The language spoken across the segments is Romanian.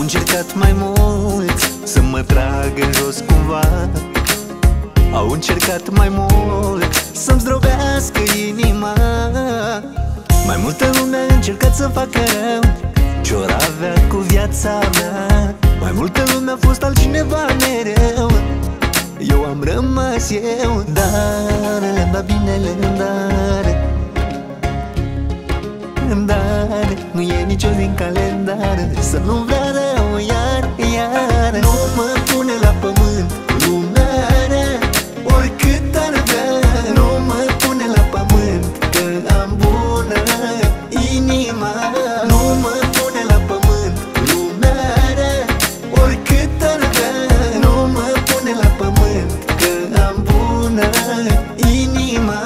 încercat mai mulți să mă tragă în jos cumva. Au încercat mai mult să-mi zdrobească inima. Mai multă lume a încercat să facă rău ce-or avea cu viața mea. Mai multă lume a fost altcineva mereu, eu am rămas eu. Dar le-am dat binele în dar, în dar. Nu e nicio din calendar să nu vrea rău iar, iar. Nu mă pune la pământ lumea rea, oricât ar vrea. Nu mă pune la pământ că am bună inima. Nu mă pune la pământ lumea rea, oricât ar vrea. Nu mă pune la pământ că am bună inima.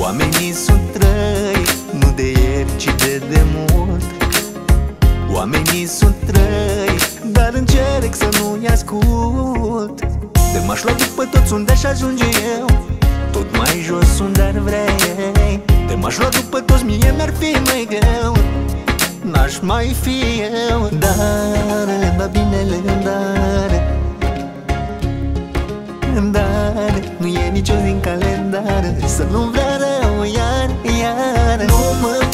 Oamenii sunt trăi, nu de ieri, ci de demult. Oamenii sunt trăi, dar încerc să nu-i ascult. De m-aș lua după toți unde aș ajunge eu, tot mai jos unde ar vrea ei. De m-aș lua după toți, mie mi-ar fi mai greu, n-aș mai fi eu. Dar le-am dat binele în dar, în dar. Nu e nicio din calendar să nu vrea rău iar, iar. Nu mă